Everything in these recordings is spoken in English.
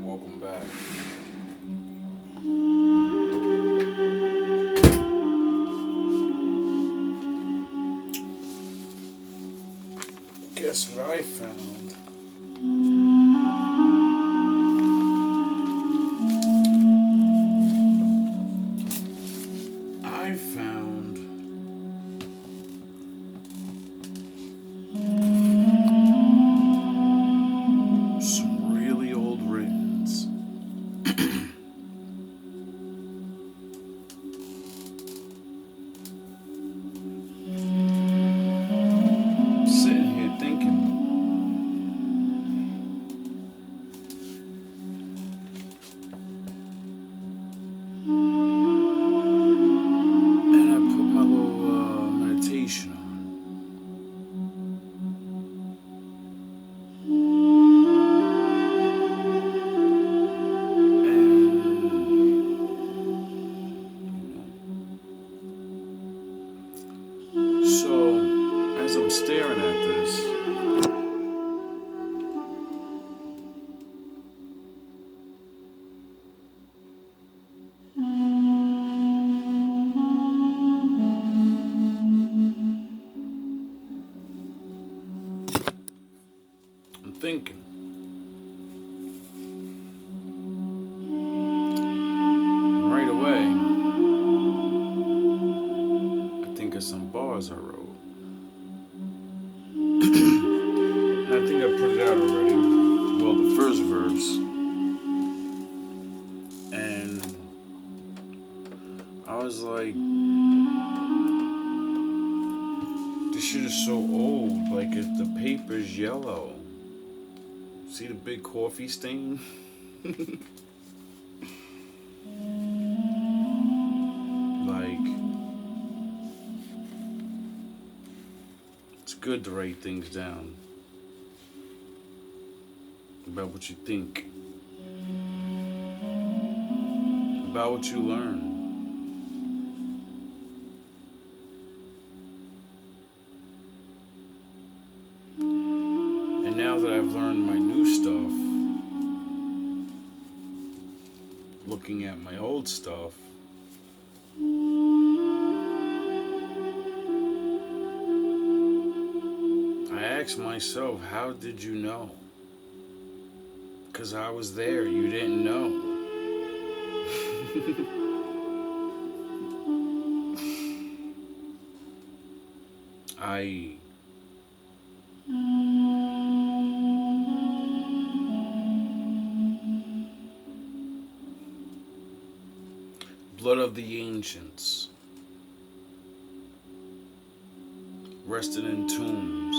welcome back. Guess what I found? I found some really old writings. Sitting here thinking, and I put my little meditation on. So, as I'm staring at this, I'm thinking. Right away, I think of some bars I wrote. And I think I put it out already. Well, the first verse. And I was like, this shit is so old. Like, if the paper's yellow. See the big coffee stain? Like, it's good to write things down about what you think, about what you learn. And now that I've learned my new stuff, looking at my old stuff, I asked myself, how did you know? Because I was there, you didn't know. I blood of the ancients, rested in tombs,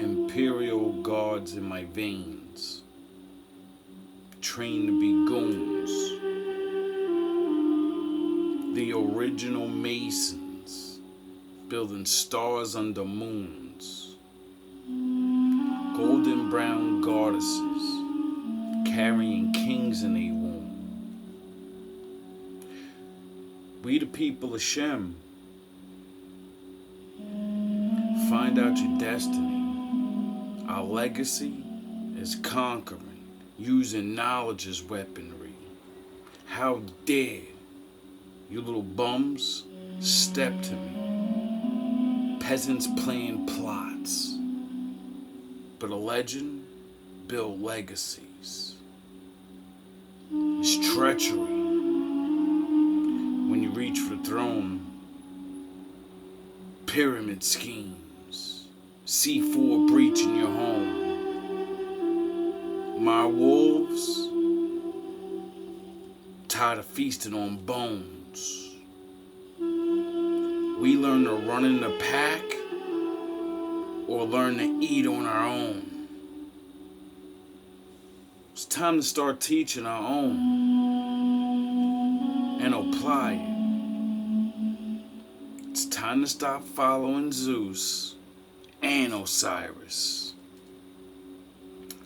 imperial guards in my veins, trained to be goons, the original masons, building stars under moons, golden brown goddesses, carrying kings in a womb. We the people of Shem, find out your destiny. Our legacy is conquering, using knowledge as weaponry. How dare you little bums step to me? Peasants playing plots, but a legend build legacies. It's treachery when you reach for the throne. Pyramid schemes, C4 breaching your home. My wolves, tired of feasting on bones. We learn to run in the pack or learn to eat on our own. It's time to start teaching our own and apply it. It's time to stop following Zeus and Osiris.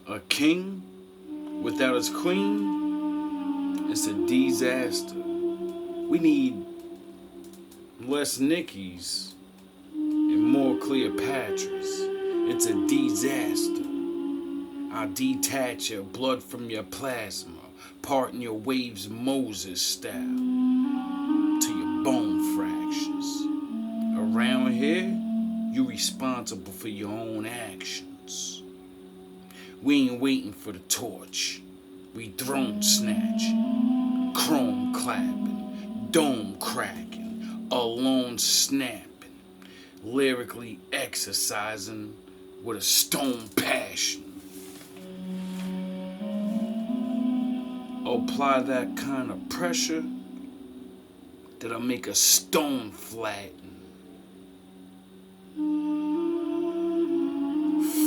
A king without his queen is a disaster. We need less Nickies and more Cleopatras. It's a disaster. I detach your blood from your plasma, parting your waves Moses style to your bone fractures. Around here, you responsible for your own actions. We ain't waiting for the torch. We throne snatching, chrome clapping, dome cracking, alone snapping, lyrically exercising with a stone passion. Apply that kind of pressure that'll make a stone flatten.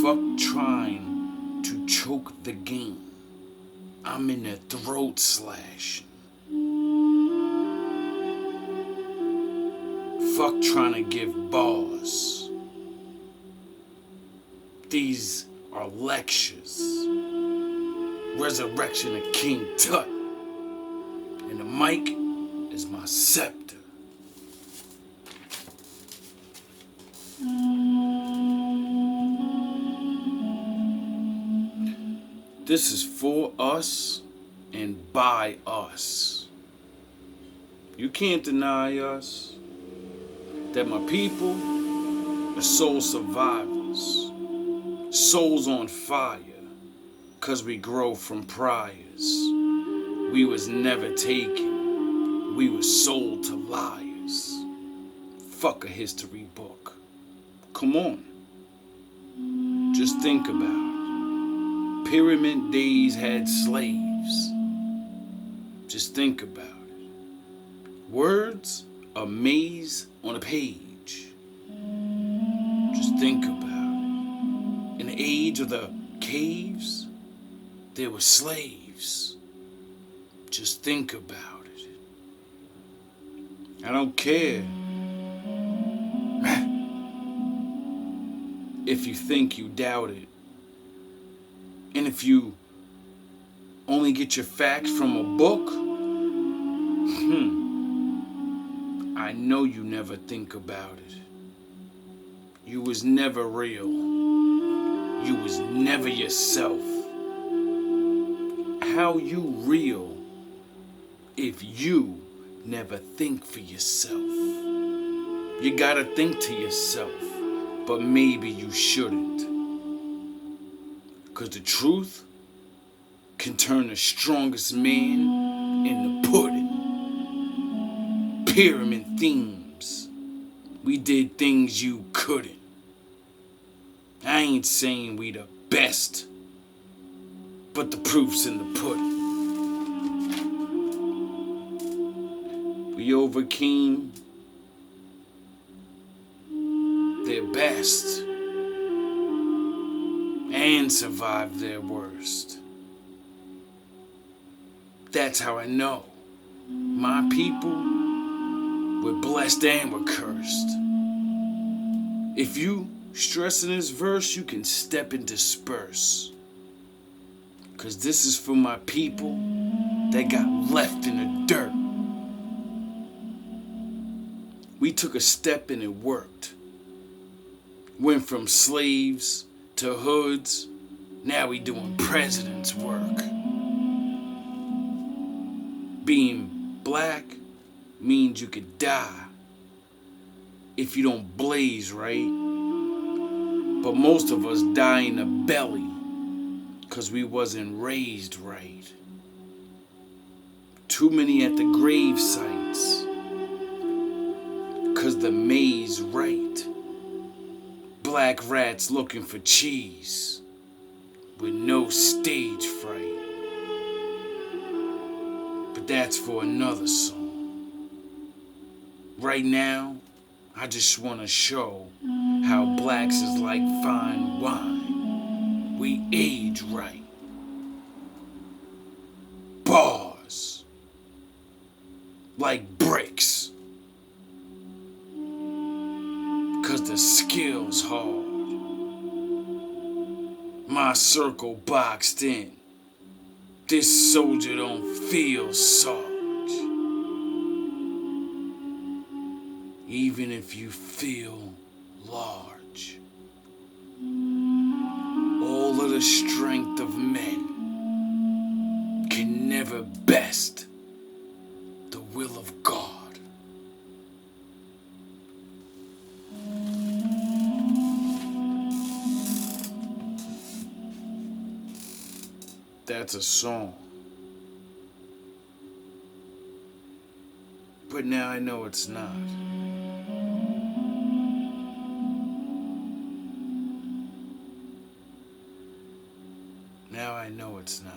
Fuck trying to choke the game. I'm in the throat slashing. Fuck trying to give bars. These are lectures. Resurrection of King Tut. And the mic is my scepter. This is for us and by us. You can't deny us. That my people are soul survivors. Souls on fire. 'Cause we grow from priors. We was never taken. We was sold to liars. Fuck a history book. Come on. Just think about it. Pyramid days had slaves. Just think about it. Words are maze on a page. Just think about it. In the age of the caves, there were slaves. Just think about it. I don't care if you think you doubt it. And if you only get your facts from a book, I know you never think about it. You was never real. You was never yourself. How you real if you never think for yourself? You gotta think to yourself, but maybe you shouldn't. 'Cause the truth can turn the strongest man in the pudding. Pyramid themes. We did things you couldn't. I ain't saying we the best, but the proof's in the pudding. We overcame their best and survived their worst. That's how I know my people were blessed and were cursed. If you stress in this verse, you can step and disperse. 'Cause this is for my people that got left in the dirt. We took a step and it worked. Went from slaves to hoods. Now we doing president's work. Being black means you could die if you don't blaze right. But most of us die in the belly 'cause we wasn't raised right. Too many at the grave sites 'cause the maze right. Black rats looking for cheese with no stage fright. But that's for another song. Right now, I just want to show how blacks is like fine wine. We age right. Bars. Like bricks. 'Cause the skill's hard. My circle boxed in. This soldier don't feel Sarge. Even if you feel large. All of the strength of men can never best the will of God. That's a song. But now I know it's not. Now I know it's not.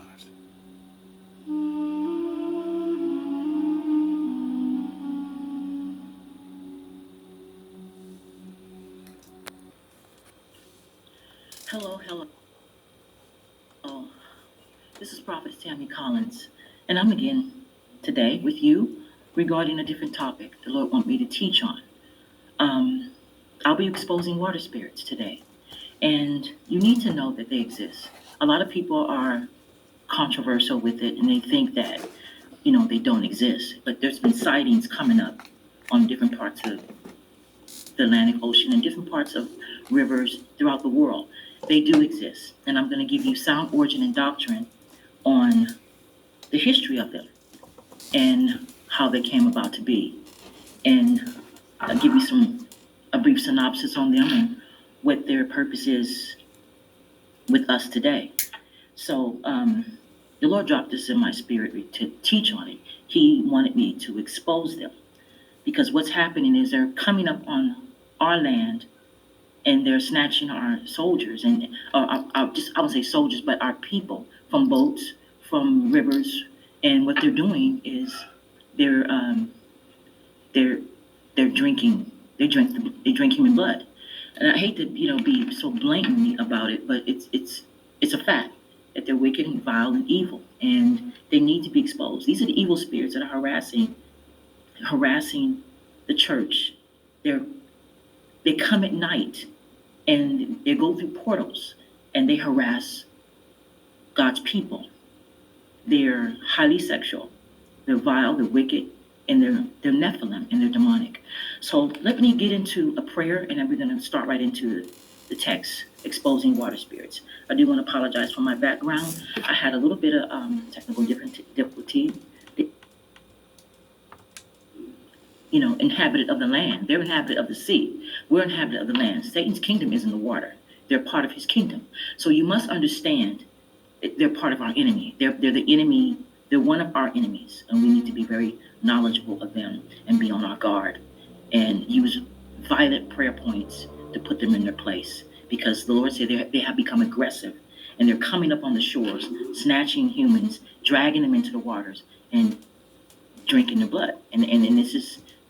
Hello, hello. This is Prophet Tammy Collins, and I'm again today with you regarding a different topic the Lord wants me to teach on. I'll be exposing water spirits today, and you need to know that they exist. A lot of people are controversial with it, and they think that they don't exist. But there's been sightings coming up on different parts of the Atlantic Ocean and different parts of rivers throughout the world. They do exist, and I'm going to give you sound origin and doctrine on the history of them and how they came about to be. And I'll give you a brief synopsis on them and what their purpose is with us today. So the Lord dropped this in my spirit to teach on it. He wanted me to expose them because what's happening is they're coming up on our land and they're snatching our soldiers and I won't say soldiers, but our people from boats, from rivers, and what they're doing is they're drinking human blood. And I hate to be so blatant about it, but it's a fact that they're wicked and vile and evil, and they need to be exposed. These are the evil spirits that are harassing the church. They come at night and they go through portals and they harass God's people. They're highly sexual, they're vile, they're wicked, and they're Nephilim and they're demonic. So let me get into a prayer, and then we're going to start right into the text, exposing water spirits. I do want to apologize for my background. I had a little bit of technical difficulty. Inhabited of the land. They're inhabited of the sea. We're inhabited of the land. Satan's kingdom is in the water. They're part of his kingdom. So you must understand that they're part of our enemy. They're the enemy. They're one of our enemies, and we need to be very knowledgeable of them and be on our guard and use violent prayer points to put them in their place, because the Lord said they have become aggressive and they're coming up on the shores, snatching humans, dragging them into the waters, and drinking their blood. And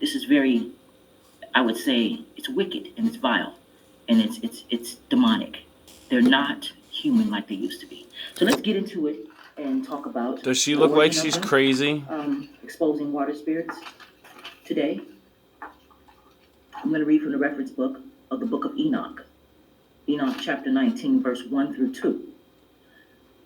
this is very, I would say, it's wicked and it's vile and it's demonic. They're not human like they used to be. So let's get into it and talk about. Does she look like she's crazy? Exposing water spirits today. I'm going to read from the reference book of the book of Enoch. Enoch chapter 19, verse 1 through 2.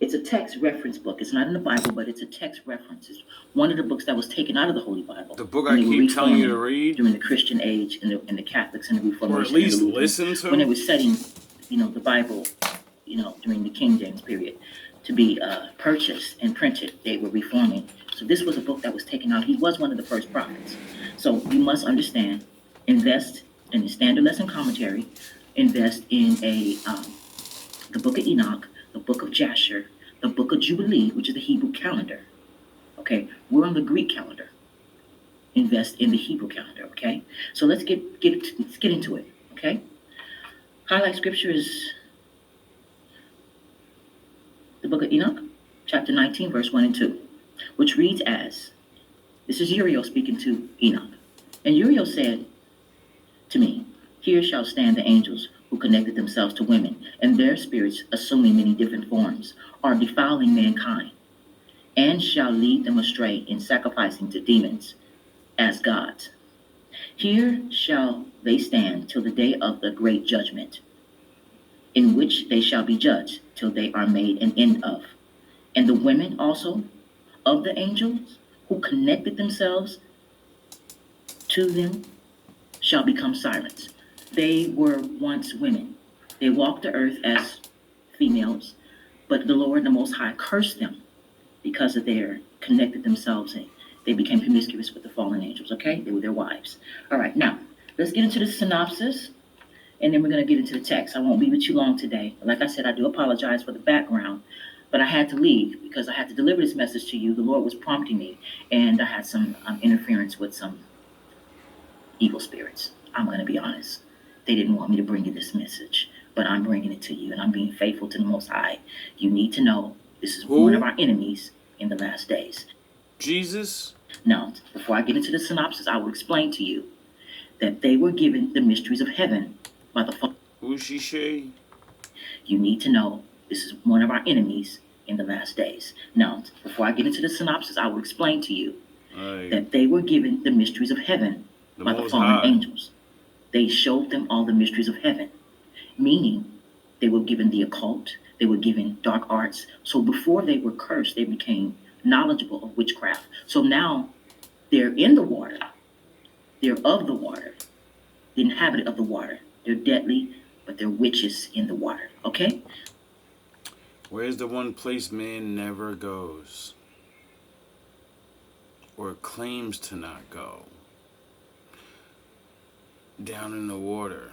It's a text reference book. It's not in the Bible, but it's a text reference. It's one of the books that was taken out of the Holy Bible. The book I keep telling you to read? During the Christian age and the Catholics and the Reformation. Or at least listen to? When they were setting, the Bible, during the King James period to be purchased and printed, they were reforming. So this was a book that was taken out. He was one of the first prophets. So you must understand, invest in the standard lesson commentary, invest in the book of Enoch, the book of Jasher, the book of Jubilee, which is the Hebrew calendar. Okay, we're on the Greek calendar. Invest in the Hebrew calendar. Okay, so let's get into it. Okay, highlight scripture is the book of Enoch, chapter 19, verse 1 and 2, which reads as, this is Uriel speaking to Enoch. And Uriel said to me, here shall stand the angels who connected themselves to women, and their spirits, assuming many different forms, are defiling mankind, and shall lead them astray in sacrificing to demons as gods. Here shall they stand till the day of the great judgment, in which they shall be judged till they are made an end of. And the women also of the angels who connected themselves to them shall become sirens. They were once women. They walked the earth as females, But the Lord, the Most High, cursed them because of their connected themselves and they became promiscuous with the fallen angels. Okay, they were their wives. All right, now let's get into the synopsis, and then we're going to get into the text. I won't be with you long today. Like I said, I do apologize for the background, but I had to leave because I had to deliver this message to you. The Lord was prompting me, and I had some interference with some evil spirits. I'm going to be honest. They didn't want me to bring you this message, but I'm bringing it to you, and I'm being faithful to the Most High. You need to know this is one of our enemies in the last days. Jesus? Now, before I get into the synopsis, I will explain to you that they were given the mysteries of heaven by the Father. Who's she say? You need to know this is one of our enemies in the last days. Now, before I get into the synopsis, I will explain to you that they were given the mysteries of heaven by the fallen angels. They showed them all the mysteries of heaven, meaning they were given the occult, they were given dark arts. So before they were cursed, they became knowledgeable of witchcraft. So now they're in the water, they're of the water, the inhabitant of the water. They're deadly, but they're witches in the water, okay? Where's the one place man never goes? Or claims to not go? Down in the water.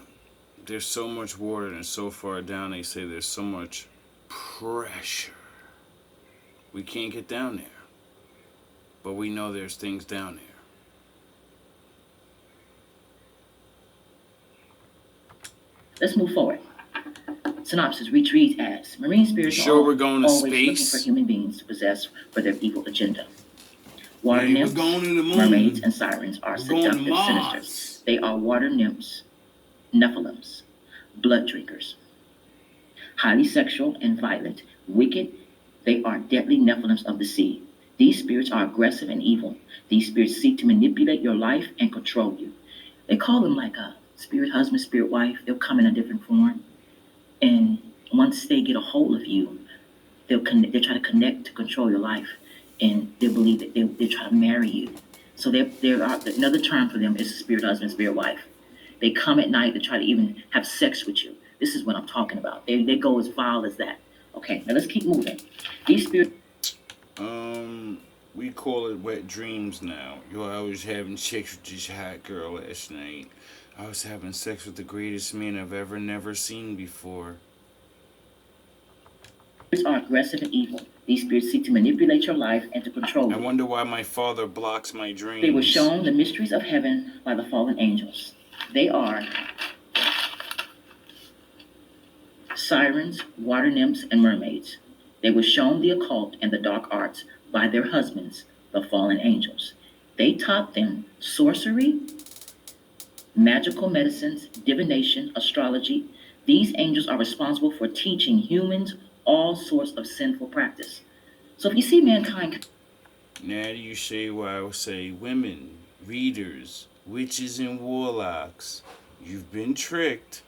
There's so much water and so far down they say there's so much pressure. We can't get down there. But we know there's things down there. Let's move forward. Synopsis reads as marine spirits sure are we're going to always space? looking for human beings to possess for their evil agenda. Water Yeah, nymphs, we're going to the moon. mermaids, and sirens are We're going to seductive Mars. sinisters. They are water nymphs, nephilims, blood drinkers, highly sexual and violent, wicked. They are deadly nephilims of the sea. These spirits are aggressive and evil. These spirits seek to manipulate your life and control you. They call them like a spirit husband, spirit wife. They'll come in a different form. And once they get a hold of you, they'll try to connect to control your life. And they believe that they try to marry you. So there are another term for them is spirit husband, spirit wife. They come at night to try to even have sex with you. This is what I'm talking about. They go as vile as that. Okay, now let's keep moving. These spirits. We call it wet dreams now. Yo, I was having sex with this hot girl last night. I was having sex with the greatest man I've never seen before. Spirits are aggressive and evil. These spirits seek to manipulate your life and to control you. I wonder why my father blocks my dreams. They were shown the mysteries of heaven by the fallen angels. They are sirens, water nymphs, and mermaids. They were shown the occult and the dark arts by their husbands, the fallen angels. They taught them sorcery, magical medicines, divination, astrology. These angels are responsible for teaching humans all sorts of sinful practice. So if you see mankind. Now do you say why I would say women, readers, witches, and warlocks, you've been tricked,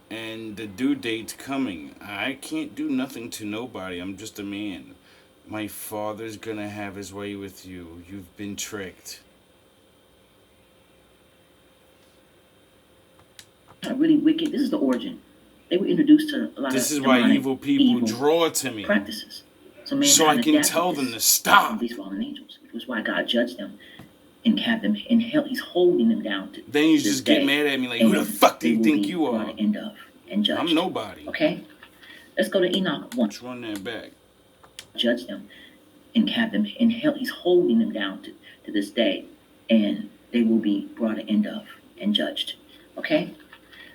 and the due date's coming. I can't do nothing to nobody. I'm just a man. My father's gonna have his way with you. You've been tricked. Really wicked. This is the origin. They were introduced to a lot This of is why evil people evil draw to me. practices. So I can tell them to stop. These fallen angels, which was why God judged them and have them in hell. He's holding them down. Then you just get mad at me like, who the fuck do you think you are? End of and judged. I'm nobody. Okay, let's go to Enoch 1. Let's run that back. Judge them and have them in hell. He's holding them down to this day, and they will be brought to end of and judged. Okay.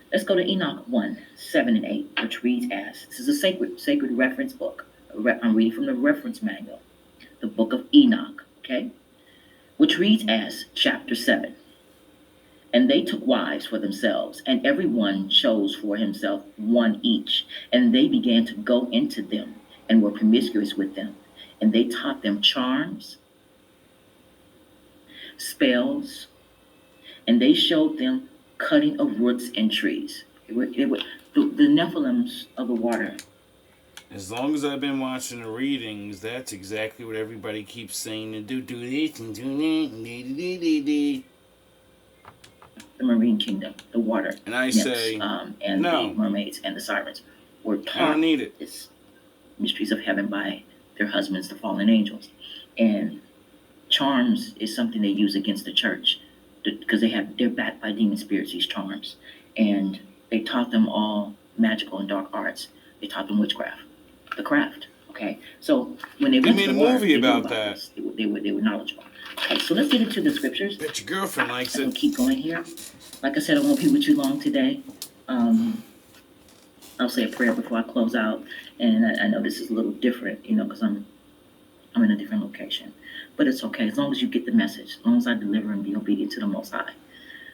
Let's go to Enoch 1, 7 and 8, which reads as, this is a sacred reference book. I'm reading from the reference manual, the book of Enoch, okay? Which reads as, chapter 7. And they took wives for themselves, and every one chose for himself one each. And they began to go into them, and were promiscuous with them. And they taught them charms, spells, and they showed them cutting of roots and trees. It were the Nephilims of the water. As long as I've been watching the readings, that's exactly what everybody keeps saying to do. Do this and do that. The marine kingdom, the water. And I nymphs, say, and no. the mermaids and the sirens were taught. I don't need it. This mysteries of heaven by their husbands, the fallen angels. And charms is something they use against the church because they're backed by demon spirits, these charms. And they taught them all magical and dark arts. They taught them witchcraft, the craft. Okay, so when they They went to made the a water, movie they knew about about that. this. They were knowledgeable. Okay, so let's get into the scriptures. Bet your girlfriend likes I'm gonna it. keep going here. Like I said, I won't be with you long today. Um, I'll say a prayer before I close out, and I know this is a little different, because I'm in a different location, but it's okay as long as you get the message. As long as I deliver and be obedient to the Most High.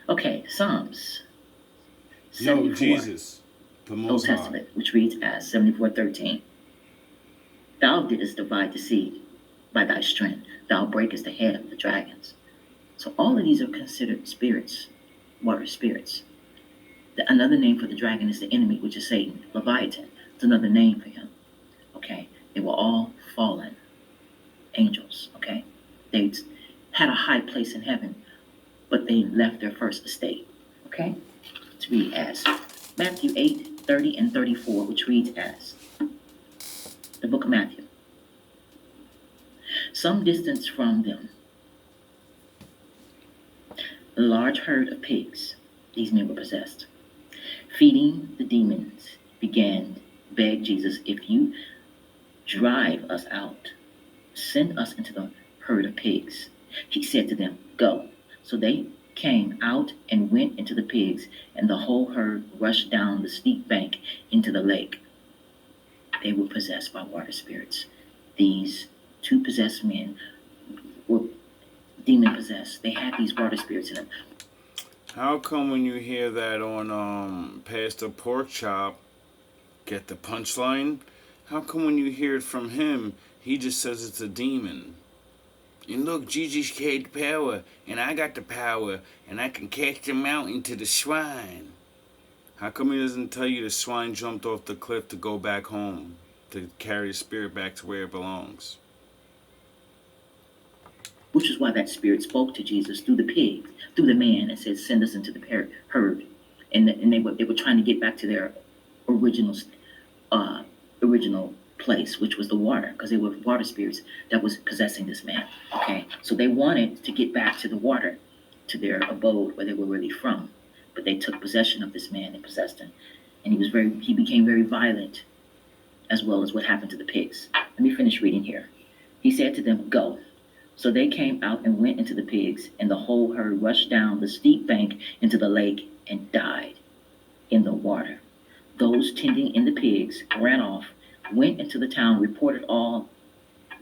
Okay, Psalms No, 74, Jesus, the Old Most High. Testament, which reads as 74:13. Thou didst divide the sea by thy strength. Thou breakest the head of the dragons. So all of these are considered spirits, water spirits. Another name for the dragon is the enemy, which is Satan. Leviathan. It's another name for him. Okay, they were all fallen angels. Okay, they had a high place in heaven, but they left their first estate. Okay, let's read as Matthew 8:30 and 34, which reads as the book of Matthew. Some distance from them, a large herd of pigs, these men were possessed, feeding the demons, began beg Jesus, if you drive us out, send us into the herd of pigs. He said to them, go. So they came out and went into the pigs, and the whole herd rushed down the steep bank into the lake. They were possessed by water spirits. These two possessed men were demon possessed. They had these water spirits in them. How come when you hear that on Pastor Porkchop, get the punchline? How come when you hear it from him, he just says it's a demon? And look, Gigi's had the power, and I got the power, and I can cast them out into the swine. How come he doesn't tell you the swine jumped off the cliff to go back home, to carry the spirit back to where it belongs? Which is why that spirit spoke to Jesus through the pig, through the man, and said, send us into the herd. And they were trying to get back to their original original place, which was the water, because they were water spirits that was possessing this man. Okay, so they wanted to get back to the water, to their abode where they were really from, but they took possession of this man and possessed him, and he became very violent, as well as what happened to the pigs. Let me finish reading here. He said to them, go. So they came out and went into the pigs, and the whole herd rushed down the steep bank into the lake and died in the water. Those tending in the pigs ran off, went into the town, reported all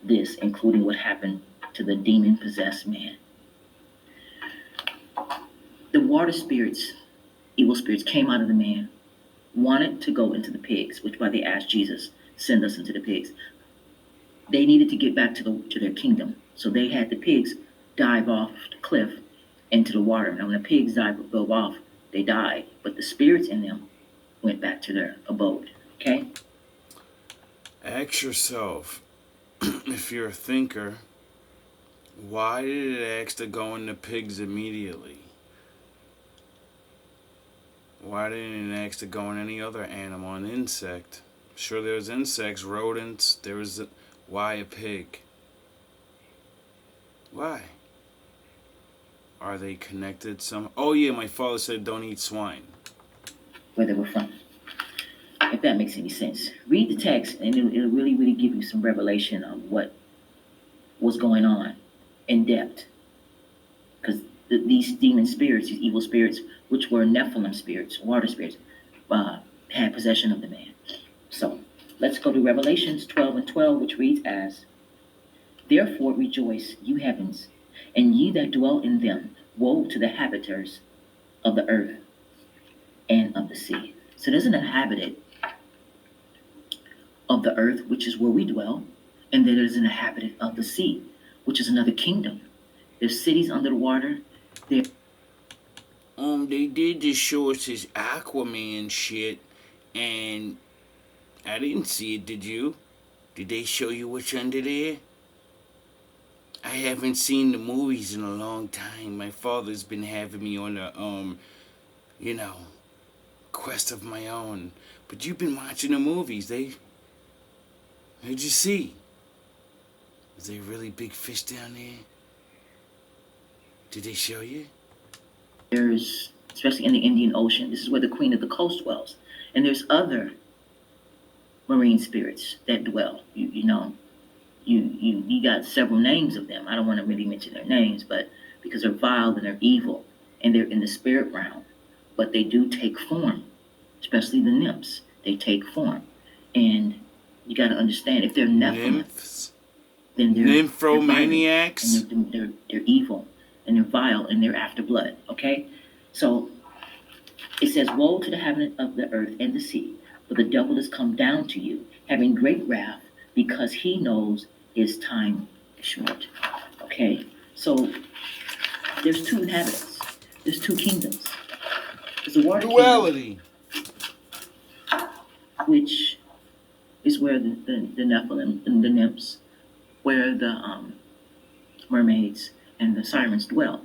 this, including what happened to the demon-possessed man. The water spirits, evil spirits, came out of the man, wanted to go into the pigs, which why they asked Jesus, send us into the pigs. They needed to get back to their kingdom, so they had the pigs dive off the cliff into the water. Now, when the pigs go off, they died, but the spirits in them went back to their abode. Okay? Ask yourself, if you're a thinker, why did it ask to go in the pigs immediately? Why didn't it ask to go in any other animal, an insect? Sure, there's insects, rodents. Why a pig? Why? Are they connected some? Oh yeah, my father said don't eat swine. Where they were from. If that makes any sense. Read the text, and it'll really, really give you some revelation of what was going on in depth. Because these demon spirits, these evil spirits, which were Nephilim spirits, water spirits, had possession of the man. So let's go to Revelations 12:12, which reads as, therefore rejoice, you heavens, and ye that dwell in them. Woe to the habitants of the earth and of the sea. So there's an inhabitant of the earth, which is where we dwell, and then there's an inhabitant of the sea, which is another kingdom. There's cities under the water. They did just show us his Aquaman shit, and I didn't see it, did you? Did they show you what's under there? I haven't seen the movies in a long time. My father's been having me on a, quest of my own. But you've been watching the movies. What'd you see? Was there a really big fish down there? Did they show you? There's, especially in the Indian Ocean, this is where the Queen of the Coast dwells. And there's other marine spirits that dwell. You got several names of them. I don't want to really mention their names, but because they're vile and they're evil and they're in the spirit realm, but they do take form, especially the nymphs. They take form, and you got to understand if they're Nephilim, Nymphs? then they're violent Nymphomaniacs? and they're evil and they're vile and they're after blood. Okay, so it says, "Woe to the inhabitant of the earth and the sea, for the devil has come down to you, having great wrath, because he knows his time is short." Okay, so there's two inhabitants, there's two kingdoms. There's the water kingdom, Duality. which is where the Nephilim and the nymphs, where the mermaids and the sirens dwell.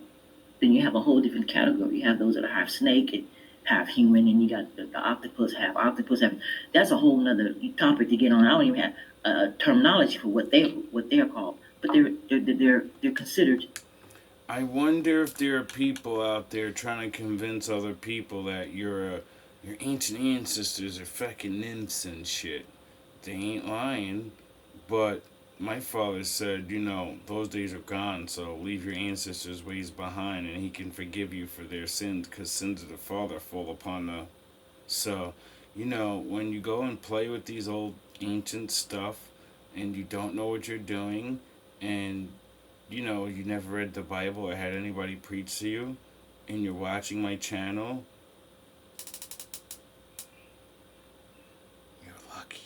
Then you have a whole different category. You have those that are half snake and half human, and you got the octopus, half octopus. Half, that's a whole nother topic to get on. I don't even have terminology for what they're called, but they're considered. I wonder if there are people out there trying to convince other people that your ancient ancestors are fucking nymphs and shit. They ain't lying, but my father said, those days are gone, so leave your ancestors' ways behind, and he can forgive you for their sins, because sins of the father fall upon the. So, when you go and play with these old ancient stuff, and you don't know what you're doing, and you never read the Bible or had anybody preach to you, and you're watching my channel, you're lucky.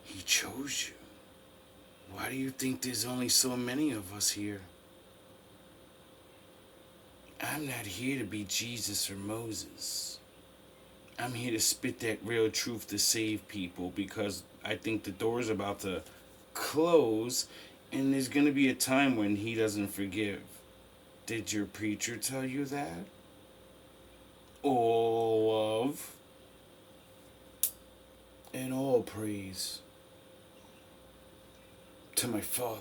He chose you. Why do you think there's only so many of us here? I'm not here to be Jesus or Moses. I'm here to spit that real truth to save people, because I think the door's about to close and there's going to be a time when he doesn't forgive. Did your preacher tell you that? All love and all praise to my Father.